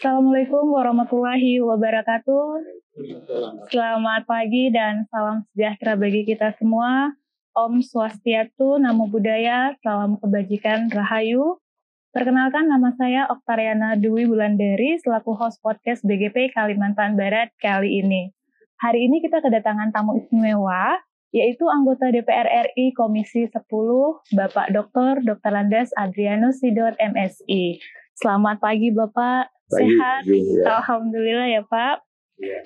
Assalamualaikum warahmatullahi wabarakatuh. Selamat pagi dan salam sejahtera bagi kita semua. Om Swastiastu, Namo Buddhaya, salam kebajikan, Rahayu. Perkenalkan, nama saya Oktariana Dwi Wulandari selaku host podcast BGP Kalimantan Barat kali ini. Hari ini kita kedatangan tamu istimewa, yaitu anggota DPR RI Komisi 10, Bapak Dr. Landes Adrianus Sidor MSI. Selamat pagi Bapak. Sehat, ya. Alhamdulillah ya Pak. Ya.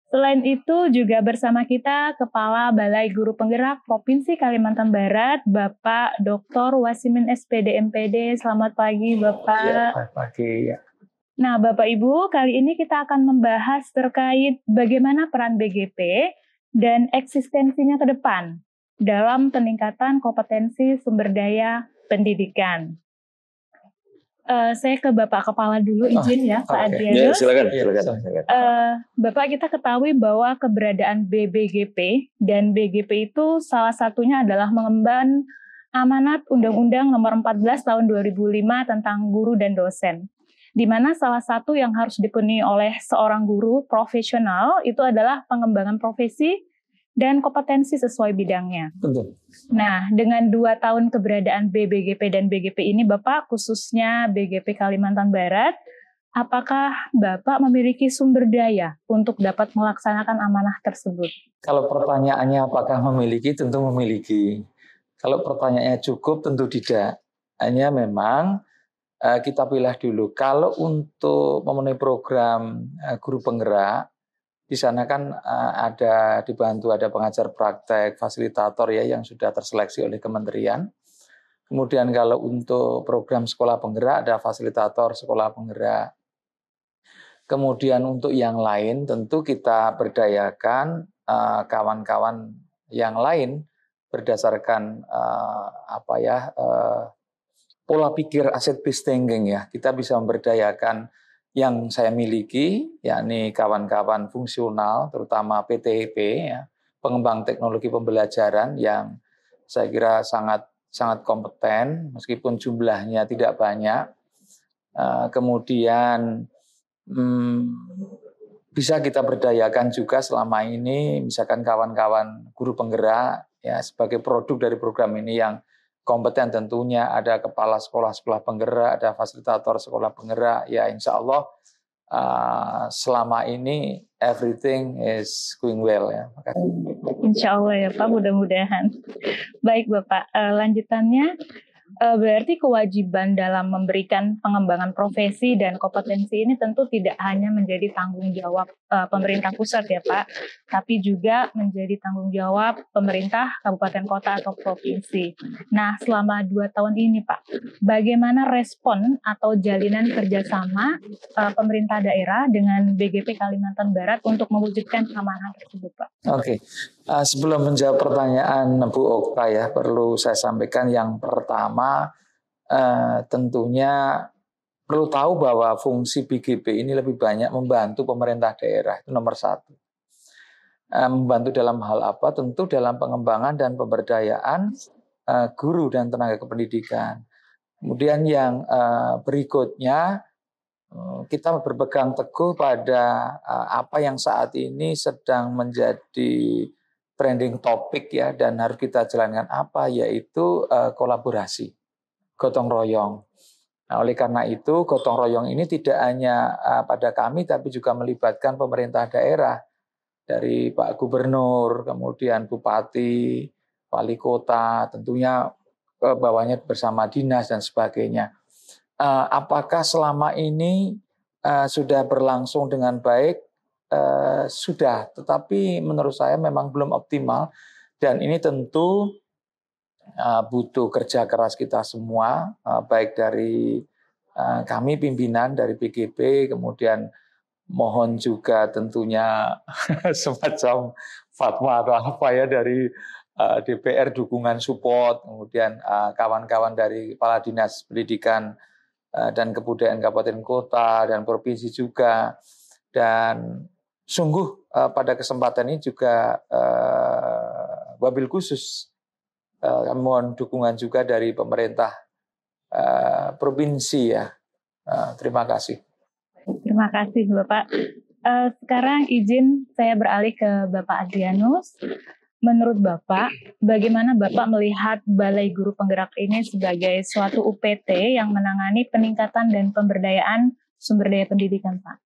Selain itu juga bersama kita Kepala Balai Guru Penggerak Provinsi Kalimantan Barat, Bapak Dr. Wasimin SPD MPD. Selamat pagi Bapak. Ya, selamat pagi. Ya. Nah Bapak Ibu, kali ini kita akan membahas terkait bagaimana peran BGP dan eksistensinya ke depan dalam peningkatan kompetensi sumber daya pendidikan. Saya ke Bapak Kepala dulu, izin ya Pak Adrianus. Ya, silakan. Bapak, kita ketahui bahwa keberadaan BBGP dan BGP itu salah satunya adalah mengemban amanat Undang-Undang Nomor 14 Tahun 2005 tentang guru dan dosen. Di mana salah satu yang harus dipenuhi oleh seorang guru profesional itu adalah pengembangan profesi dan kompetensi sesuai bidangnya. Betul. Nah, dengan 2 tahun keberadaan BBGP dan BGP ini, Bapak, khususnya BGP Kalimantan Barat, apakah Bapak memiliki sumber daya untuk dapat melaksanakan amanah tersebut? Kalau pertanyaannya apakah memiliki, tentu memiliki. Kalau pertanyaannya cukup, tentu tidak. Hanya memang kita pilih dulu. Kalau untuk memenuhi program guru penggerak, di sana kan ada pengajar praktek, fasilitator ya yang sudah terseleksi oleh kementerian. Kemudian kalau untuk program sekolah penggerak ada fasilitator sekolah penggerak. Kemudian untuk yang lain tentu kita berdayakan kawan-kawan yang lain berdasarkan pola pikir asset based thinking ya. Kita bisa memberdayakan yang saya miliki, yakni kawan-kawan fungsional, terutama PTIP, ya, pengembang teknologi pembelajaran yang saya kira sangat kompeten, meskipun jumlahnya tidak banyak. Kemudian bisa kita berdayakan juga selama ini, misalkan kawan-kawan guru penggerak, ya sebagai produk dari program ini yang kompeten tentunya, ada kepala sekolah penggerak, ada fasilitator sekolah penggerak, ya insya Allah selama ini everything is going well ya. Insya Allah ya Pak, mudah-mudahan. Baik Bapak, lanjutannya berarti kewajiban dalam memberikan pengembangan profesi dan kompetensi ini tentu tidak hanya menjadi tanggung jawab pemerintah pusat ya Pak, tapi juga menjadi tanggung jawab pemerintah kabupaten kota atau provinsi. Nah selama 2 tahun ini Pak, bagaimana respon atau jalinan kerjasama pemerintah daerah dengan BGP Kalimantan Barat untuk mewujudkan amanah tersebut Pak? Oke. Sebelum menjawab pertanyaan Bu Okta ya, perlu saya sampaikan yang pertama tentunya perlu tahu bahwa fungsi BGP ini lebih banyak membantu pemerintah daerah, itu nomor 1. Membantu dalam hal apa? Tentu dalam pengembangan dan pemberdayaan guru dan tenaga kependidikan. Kemudian yang berikutnya kita berpegang teguh pada apa yang saat ini sedang menjadi trending topik ya dan harus kita jalankan apa, yaitu kolaborasi, gotong royong. Nah, oleh karena itu gotong royong ini tidak hanya pada kami tapi juga melibatkan pemerintah daerah dari Pak Gubernur, kemudian Bupati, Wali Kota, tentunya ke bawahnya bersama dinas dan sebagainya. Apakah selama ini sudah berlangsung dengan baik? Sudah, tetapi menurut saya memang belum optimal dan ini tentu butuh kerja keras kita semua, baik dari kami pimpinan dari BGP, kemudian mohon juga tentunya semacam fatwa atau apa ya dari DPR dukungan support, kemudian kawan-kawan dari kepala dinas pendidikan dan kebudayaan kabupaten kota dan provinsi juga. Dan sungguh pada kesempatan ini juga wabil khusus mohon dukungan juga dari pemerintah provinsi ya. Terima kasih. Terima Terima kasih Bapak. Sekarang izin saya beralih ke Bapak Adrianus. Menurut Bapak, bagaimana Bapak melihat Balai Guru Penggerak ini sebagai suatu UPT yang menangani peningkatan dan pemberdayaan sumber daya pendidikan, Pak?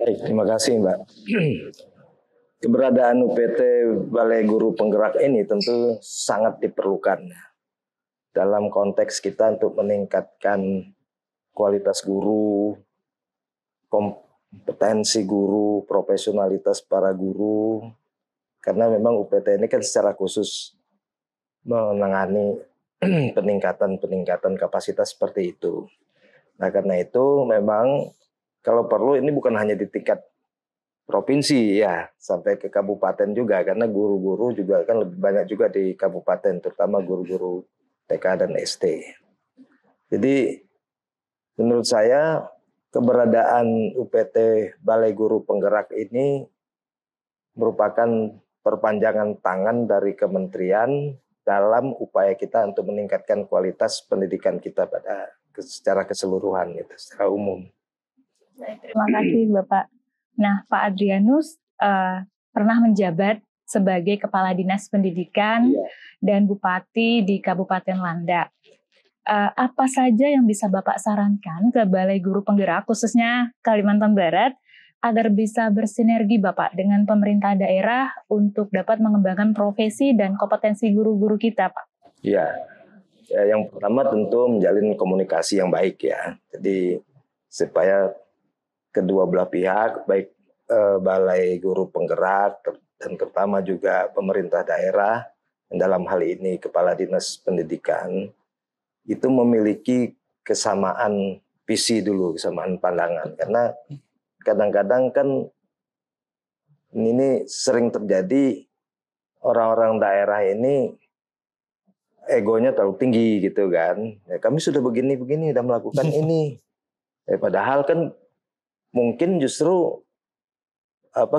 Baik, terima kasih Mbak. Keberadaan UPT Balai Guru Penggerak ini tentu sangat diperlukan dalam konteks kita untuk meningkatkan kualitas guru, kompetensi guru, profesionalitas para guru. Karena memang UPT ini kan secara khusus menangani peningkatan kapasitas seperti itu. Nah, karena itu memang kalau perlu ini bukan hanya di tingkat provinsi ya, sampai ke kabupaten juga, karena guru-guru juga kan lebih banyak juga di kabupaten, terutama guru-guru TK dan SD. Jadi menurut saya keberadaan UPT Balai Guru Penggerak ini merupakan perpanjangan tangan dari kementerian dalam upaya kita untuk meningkatkan kualitas pendidikan kita secara keseluruhan, gitu, secara umum. Terima kasih Bapak. Nah, Pak Adrianus pernah menjabat sebagai Kepala Dinas Pendidikan dan Bupati di Kabupaten Landak. Apa saja yang bisa Bapak sarankan ke Balai Guru Penggerak, khususnya Kalimantan Barat, agar bisa bersinergi Bapak dengan pemerintah daerah untuk dapat mengembangkan profesi dan kompetensi guru-guru kita, Pak? Ya, yang pertama tentu menjalin komunikasi yang baik ya. Jadi supaya kedua belah pihak, baik Balai Guru Penggerak dan terutama juga pemerintah daerah, dalam hal ini Kepala Dinas Pendidikan, itu memiliki kesamaan visi dulu, kesamaan pandangan. Karena kadang-kadang kan ini sering terjadi orang-orang daerah ini egonya terlalu tinggi gitu kan. Ya, kami sudah begini-begini, sudah melakukan ini. Padahal kan mungkin justru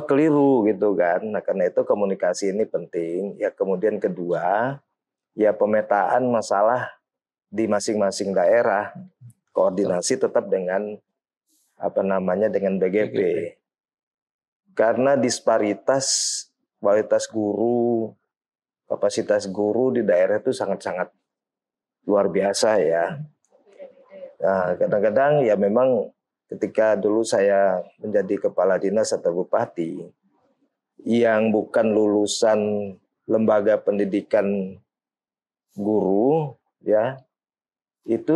keliru gitu kan. Nah, karena itu komunikasi ini penting. Ya, kemudian kedua, ya pemetaan masalah di masing-masing daerah, koordinasi tetap dengan dengan BGP. Karena disparitas kualitas guru, kapasitas guru di daerah itu sangat-sangat luar biasa ya. Nah, kadang-kadang ya memang ketika dulu saya menjadi kepala dinas atau bupati yang bukan lulusan lembaga pendidikan guru ya, itu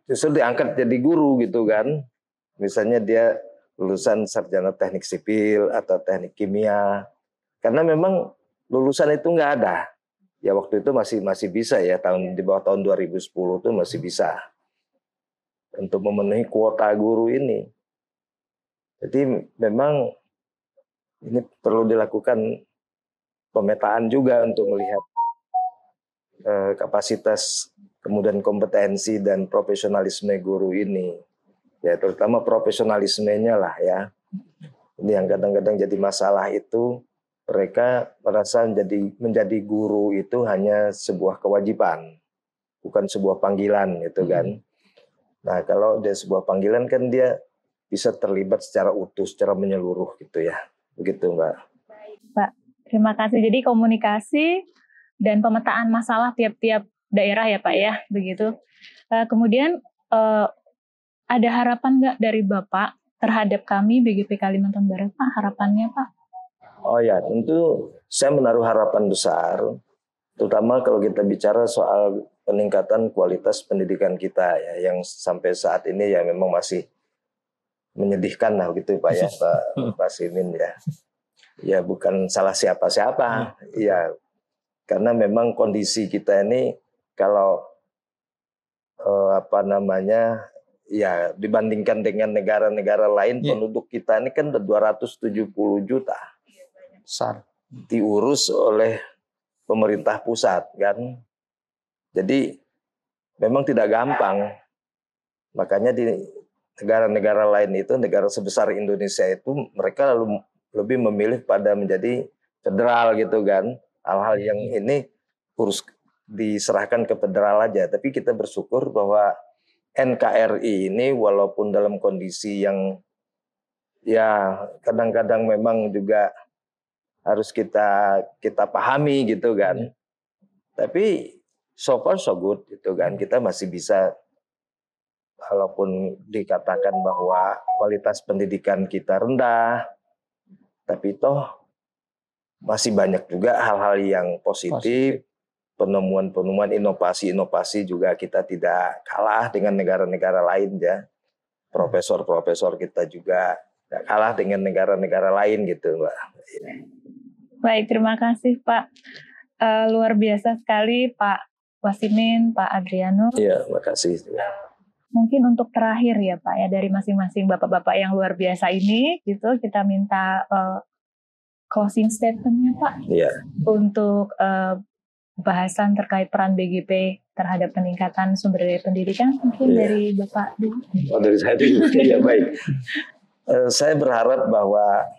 justru diangkat jadi guru gitu kan. Misalnya dia lulusan sarjana teknik sipil atau teknik kimia. Karena memang lulusan itu nggak ada. Ya waktu itu masih bisa ya, di bawah tahun 2010 itu masih bisa untuk memenuhi kuota guru ini. Jadi memang ini perlu dilakukan pemetaan juga untuk melihat kapasitas, kemudian kompetensi dan profesionalisme guru ini. Ya terutama profesionalismenya lah ya. Ini yang kadang-kadang jadi masalah itu, mereka merasa menjadi guru itu hanya sebuah kewajiban, bukan sebuah panggilan gitu kan. Nah kalau dia sebuah panggilan kan dia bisa terlibat secara utuh, secara menyeluruh gitu ya. Begitu Mbak. Baik Pak, terima kasih. Jadi komunikasi dan pemetaan masalah tiap-tiap daerah ya Pak ya, begitu. Kemudian ada harapan nggak dari Bapak terhadap kami BGP Kalimantan Barat Pak, harapannya Pak? Oh ya, tentu saya menaruh harapan besar, terutama kalau kita bicara soal peningkatan kualitas pendidikan kita ya, yang sampai saat ini ya memang masih menyedihkan lah gitu Pak ya, Pak Simin ya. Ya bukan salah siapa-siapa, ya karena memang kondisi kita ini kalau ya dibandingkan dengan negara-negara lain, penduduk kita ini kan 270 juta. Besar. Diurus oleh pemerintah pusat kan. Jadi memang tidak gampang. Makanya di negara-negara lain itu, negara sebesar Indonesia itu mereka lebih memilih pada menjadi federal gitu kan. Hal-hal yang ini harus diserahkan ke federal aja. Tapi kita bersyukur bahwa NKRI ini walaupun dalam kondisi yang ya kadang-kadang memang juga harus kita pahami gitu kan. Tapi so far so good gitu kan. Kita masih bisa, walaupun dikatakan bahwa kualitas pendidikan kita rendah, tapi toh masih banyak juga hal-hal yang positif. Penemuan-penemuan, inovasi-inovasi juga kita tidak kalah dengan negara-negara lain ya. Profesor-profesor kita juga tidak kalah dengan negara-negara lain gitu, Mbak. Baik, terima kasih Pak. Luar biasa sekali Pak Wasimin, Pak Adrianus. Iya, terima kasih. Mungkin untuk terakhir ya Pak ya, dari masing-masing bapak-bapak yang luar biasa ini gitu, kita minta closing statement-nya Pak. Iya. Untuk bahasan terkait peran BGP terhadap peningkatan sumber daya pendidikan, mungkin dari Bapak dulu. Oh, dari saya dulu. Ya, baik. Saya berharap bahwa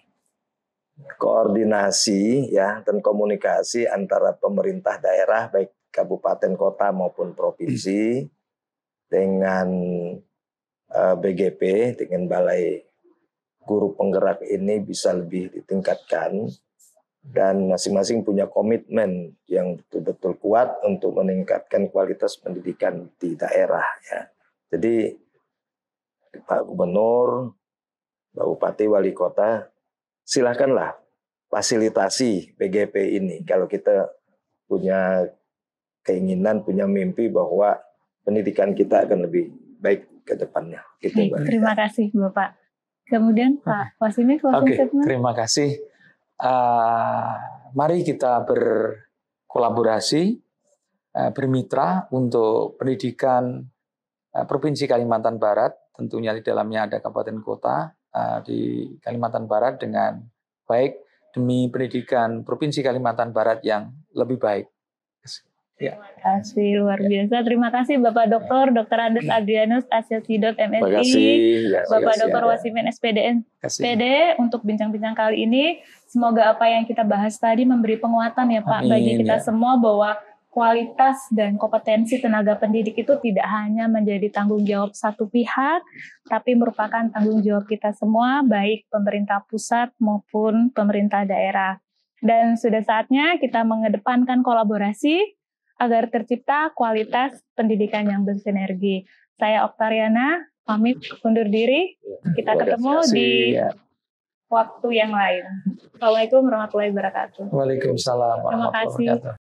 koordinasi ya dan komunikasi antara pemerintah daerah baik kabupaten, kota maupun provinsi dengan BGP, dengan Balai Guru Penggerak ini bisa lebih ditingkatkan. Dan masing-masing punya komitmen yang betul-betul kuat untuk meningkatkan kualitas pendidikan di daerah ya. Jadi Pak Gubernur, Pak Bupati, Wali Kota, silakanlah fasilitasi BGP ini. Kalau kita punya keinginan, punya mimpi bahwa pendidikan kita akan lebih baik ke depannya. Gitu, Mbak. Terima kasih Bapak. Kemudian Pak Wasimin, closing statement. Terima kasih. Mari kita berkolaborasi, bermitra untuk pendidikan Provinsi Kalimantan Barat, tentunya di dalamnya ada kabupaten kota di Kalimantan Barat dengan baik demi pendidikan Provinsi Kalimantan Barat yang lebih baik. Ya. Terima kasih, luar biasa. Terima kasih Bapak Dr. Andes Adrianus, ASLC.MSI, Bapak Dr. Wasimin SPDN, SPD untuk bincang-bincang kali ini. Semoga apa yang kita bahas tadi memberi penguatan ya Pak, bagi kita semua bahwa kualitas dan kompetensi tenaga pendidik itu tidak hanya menjadi tanggung jawab satu pihak, tapi merupakan tanggung jawab kita semua, baik pemerintah pusat maupun pemerintah daerah. Dan sudah saatnya kita mengedepankan kolaborasi agar tercipta kualitas pendidikan yang bersinergi. Saya Oktariana, pamit undur diri. Kita ketemu di waktu yang lain. Assalamualaikum warahmatullahi wabarakatuh. Waalaikumsalam warahmatullahi wabarakatuh. Terima kasih.